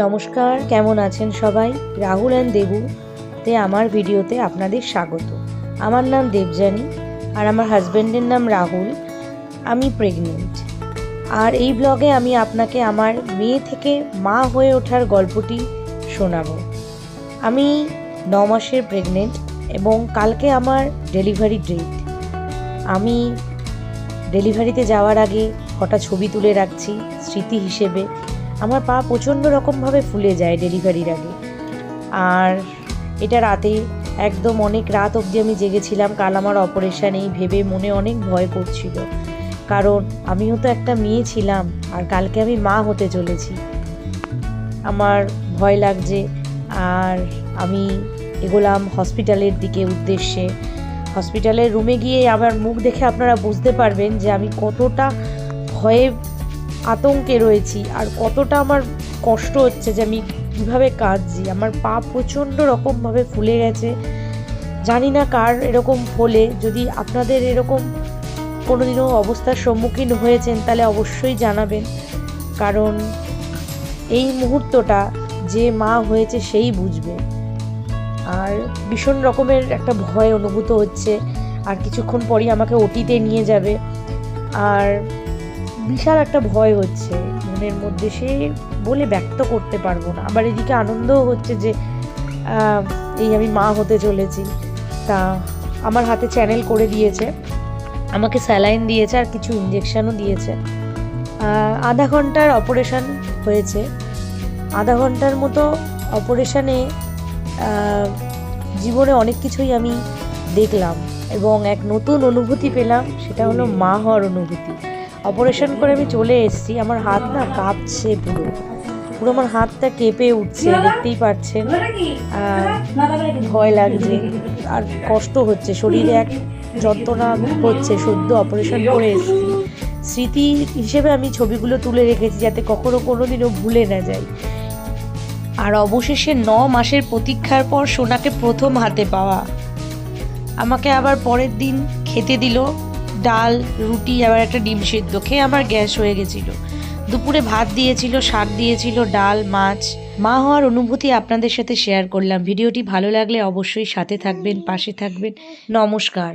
নমস্কার, কেমন আছেন সবাই? রাহুল অ্যান্ড দেবুতে আমার ভিডিওতে আপনাদের স্বাগত। আমার নাম দেবযানী আর আমার হাজব্যান্ডের নাম রাহুল। আমি প্রেগনেন্ট। আর এই ব্লগে আমি আপনাকে আমার মেয়ে থেকে মা হয়ে ওঠার গল্পটি শোনাবো। আমি 9 মাসের প্রেগনেন্ট এবং কালকে আমার ডেলিভারি ডেট। আমি ডেলিভারিতে যাওয়ার আগে কটা ছবি তুলে রাখছি স্মৃতি হিসেবে। আমার পা প্রচণ্ড রকমভাবে ফুলে যায় ডেলিভারির আগে। আর এটা রাতে একদম অনেক রাত অবধি আমি জেগেছিলাম। কাল আমার অপারেশান, এই ভেবে মনে অনেক ভয় করছিল, কারণ আমিও তো একটা মেয়ে ছিলাম আর কালকে আমি মা হতে চলেছি। আমার ভয় লাগছে। আর আমি এগোলাম হসপিটালের দিকে উদ্দেশ্যে। হসপিটালের রুমে গিয়ে আমার মুখ দেখে আপনারা বুঝতে পারবেন যে আমি কতটা ভয়ে আতঙ্কে রয়েছি আর কতটা আমার কষ্ট হচ্ছে যে আমি কীভাবে কাঁদছি। আমার পা প্রচণ্ড রকমভাবে ফুলে গেছে। জানি না কার এরকম ফোলে। যদি আপনাদের এরকম কোনোদিনও অবস্থার সম্মুখীন হয়েছেন তাহলে অবশ্যই জানাবেন, কারণ এই মুহূর্তটা যে মা হয়েছে সেই বুঝবে। আর ভীষণ রকমের একটা ভয় অনুভূত হচ্ছে। আর কিছুক্ষণ পরই আমাকে ওটিতে নিয়ে যাবে। আর বিশাল একটা ভয় হচ্ছে মনের মধ্যে, সে বলে ব্যক্ত করতে পারবো না। আবার এদিকে আনন্দও হচ্ছে যে এই আমি মা হতে চলেছি। তা আমার হাতে চ্যানেল করে দিয়েছে, আমাকে স্যালাইন দিয়েছে আর কিছু ইঞ্জেকশানও দিয়েছে। আধা ঘন্টার অপারেশান হয়েছে। আধা ঘন্টার মতো অপারেশানে জীবনে অনেক কিছুই আমি দেখলাম এবং এক নতুন অনুভূতি পেলাম, সেটা হলো মা হওয়ার অনুভূতি। অপারেশন করে আমি চলে এসেছি, আমার হাত না কাঁপছে, পুরো আমার হাতটা কেঁপে উঠছে, দেখতেই পাচ্ছেন। ভয় লাগছে আর কষ্ট হচ্ছে, শরীরে এক যন্ত্রণা হচ্ছে। সদ্য অপারেশন করে এসেছি। স্মৃতি হিসেবে আমি ছবিগুলো তুলে রেখেছি যাতে কখনো কোনোদিনও ভুলে না যাই। আর অবশেষে 9 মাসের প্রতীক্ষার পর সোনাকে প্রথম হাতে পাওয়া। আমাকে আবার পরের দিন খেতে দিল ডাল, রুটি, আবার একটা ডিম সিদ্ধ। খেয়ে আমার গ্যাস হয়ে গেছিলো। দুপুরে ভাত দিয়েছিল, শাক দিয়েছিল, ডাল, মাছ। মা হওয়ার অনুভূতি আপনাদের সাথে শেয়ার করলাম। ভিডিওটি ভালো লাগলে অবশ্যই সাথে থাকবেন, পাশে থাকবেন। নমস্কার।